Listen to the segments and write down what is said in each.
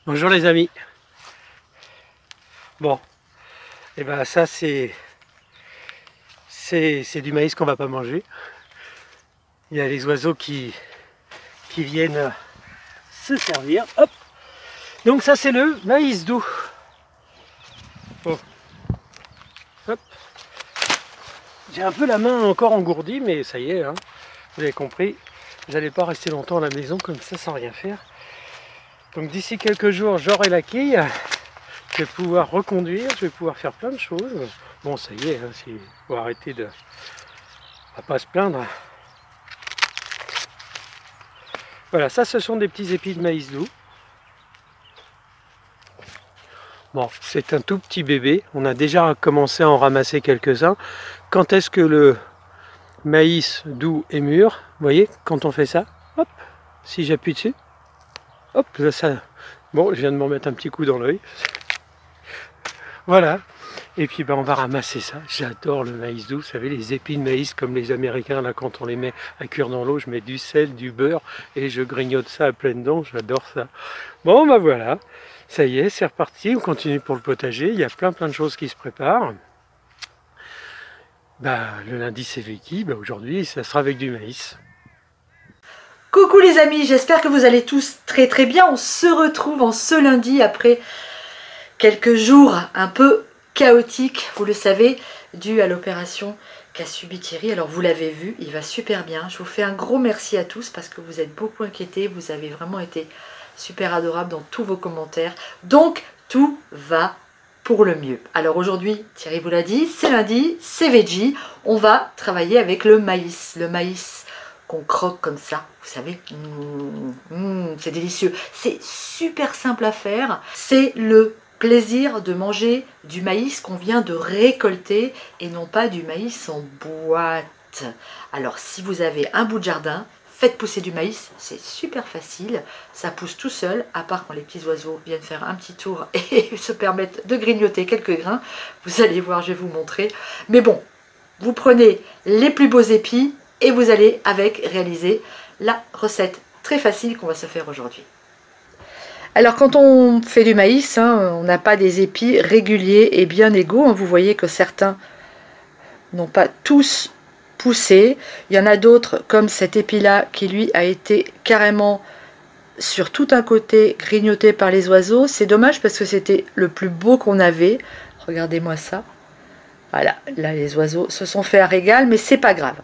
Bonjour les amis. Bon, et ben ça c'est du maïs qu'on va pas manger. Il y a les oiseaux qui viennent se servir. Hop. Donc ça c'est le maïs doux. Bon. Hop. J'ai un peu la main encore engourdie, mais ça y est, hein. Vous avez compris. Vous n'allez pas rester longtemps à la maison comme ça sans rien faire. Donc d'ici quelques jours, j'aurai la quille. Je vais pouvoir reconduire, je vais pouvoir faire plein de choses. Bon, ça y est, hein, faut arrêter de pas se plaindre. Voilà, ça ce sont des petits épis de maïs doux. Bon, c'est un tout petit bébé. On a déjà commencé à en ramasser quelques-uns. Quand est-ce que le maïs doux est mûr? Vous voyez, quand on fait ça, hop, si j'appuie dessus, hop, là, ça... Bon, je viens de m'en mettre un petit coup dans l'œil. Voilà. Et puis ben, on va ramasser ça. J'adore le maïs doux. Vous savez, les épis de maïs comme les Américains, là, quand on les met à cuire dans l'eau, je mets du sel, du beurre et je grignote ça à pleines dents. J'adore ça. Bon, ben voilà. Ça y est, c'est reparti. On continue pour le potager. Il y a plein de choses qui se préparent. Ben, le lundi, c'est Vicky. Ben, aujourd'hui, ça sera avec du maïs. Coucou les amis, j'espère que vous allez tous très bien. On se retrouve en ce lundi après quelques jours un peu chaotiques, vous le savez, dû à l'opération qu'a subi Thierry. Alors vous l'avez vu, il va super bien. Je vous fais un gros merci à tous parce que vous êtes beaucoup inquiétés. Vous avez vraiment été super adorables dans tous vos commentaires. Donc tout va pour le mieux. Alors aujourd'hui, Thierry vous l'a dit, c'est lundi, c'est veggie. On va travailler avec le maïs. Le maïs qu'on croque comme ça, vous savez, c'est délicieux. C'est super simple à faire. C'est le plaisir de manger du maïs qu'on vient de récolter et non pas du maïs en boîte. Alors si vous avez un bout de jardin, faites pousser du maïs, c'est super facile, ça pousse tout seul, à part quand les petits oiseaux viennent faire un petit tour et se permettent de grignoter quelques grains. Vous allez voir, je vais vous montrer. Mais bon, vous prenez les plus beaux épis et vous allez réaliser la recette très facile qu'on va se faire aujourd'hui. Alors quand on fait du maïs, on n'a pas des épis réguliers et bien égaux. Vous voyez que certains n'ont pas tous poussé. Il y en a d'autres comme cet épi-là qui lui a été carrément sur tout un côté grignoté par les oiseaux. C'est dommage parce que c'était le plus beau qu'on avait. Regardez-moi ça. Voilà, là les oiseaux se sont fait un régal, mais c'est pas grave.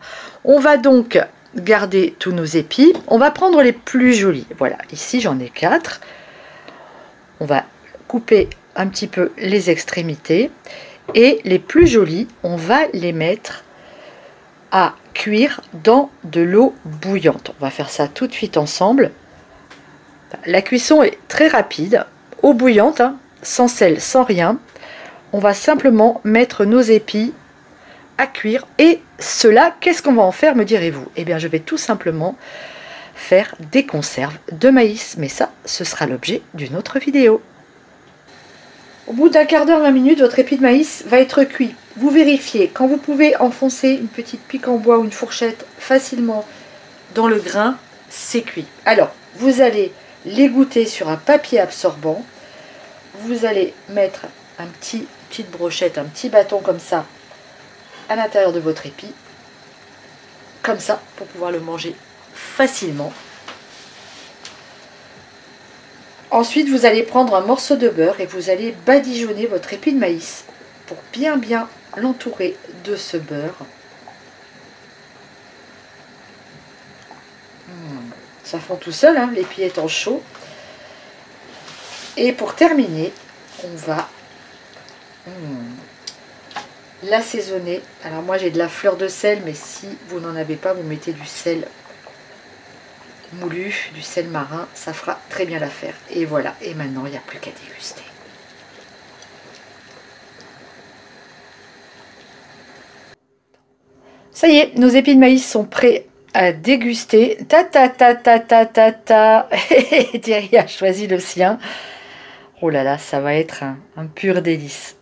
On va donc garder tous nos épis. On va prendre les plus jolis. Voilà, ici j'en ai 4. On va couper un petit peu les extrémités. Et les plus jolis, on va les mettre à cuire dans de l'eau bouillante. On va faire ça tout de suite ensemble. La cuisson est très rapide, eau bouillante, sans sel, sans rien. On va simplement mettre nos épis à cuire. Et cela, qu'est-ce qu'on va en faire, me direz-vous? Eh bien, je vais tout simplement faire des conserves de maïs. Mais ça, ce sera l'objet d'une autre vidéo. Au bout d'un quart d'heure, 20 minutes, votre épi de maïs va être cuit. Vous vérifiez. Quand vous pouvez enfoncer une petite pique en bois ou une fourchette facilement dans le grain, c'est cuit. Alors, vous allez l'égoutter sur un papier absorbant. Vous allez mettre un petite brochette, un petit bâton comme ça à l'intérieur de votre épi, comme ça, pour pouvoir le manger facilement. Ensuite, vous allez prendre un morceau de beurre et vous allez badigeonner votre épi de maïs pour bien l'entourer de ce beurre. Ça fond tout seul, l'épi étant chaud. Et pour terminer, on va l'assaisonner. Alors moi j'ai de la fleur de sel, mais si vous n'en avez pas, vous mettez du sel moulu, du sel marin, ça fera très bien l'affaire. Et voilà, et maintenant il n'y a plus qu'à déguster. Ça y est, nos épis de maïs sont prêts à déguster. Thierry a choisi le sien. Oh là là, ça va être un pur délice.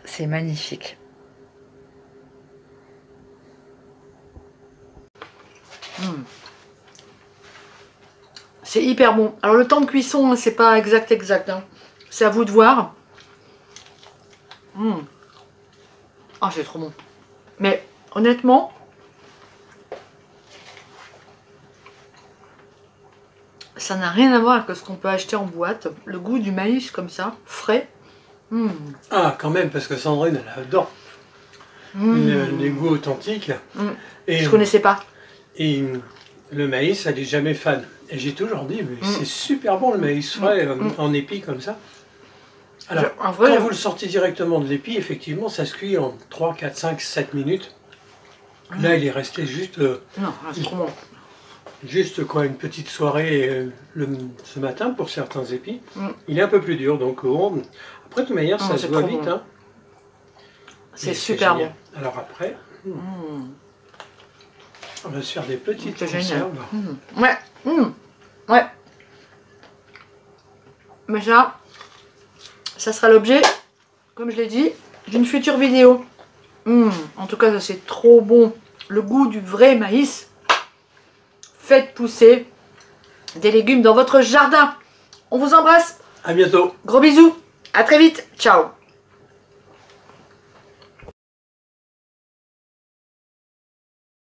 C'est magnifique. C'est hyper bon. Alors le temps de cuisson, hein, c'est pas exact. Hein. C'est à vous de voir. Ah, c'est trop bon. Mais honnêtement, ça n'a rien à voir avec ce qu'on peut acheter en boîte. Le goût du maïs comme ça, frais. Ah, quand même, parce que Sandrine, elle adore les goûts authentiques. Et, je connaissais pas. Et le maïs, elle n'est jamais fan. Et j'ai toujours dit, mais c'est super bon le maïs frais en épi comme ça. Alors, quand vous le sortez directement de l'épi, effectivement, ça se cuit en 3, 4, 5, 7 minutes. Là, il est resté juste... non, c'est trop bon. Juste quoi, une petite soirée ce matin pour certains épis. Il est un peu plus dur, donc après de toute manière, ça se voit vite. Bon. Hein. C'est super bon. Alors après, on va se faire des petites conserves. Ouais. Ouais. Mais ça sera l'objet, comme je l'ai dit, d'une future vidéo. En tout cas, ça c'est trop bon. Le goût du vrai maïs. Faites pousser des légumes dans votre jardin. On vous embrasse. À bientôt. Gros bisous. À très vite. Ciao.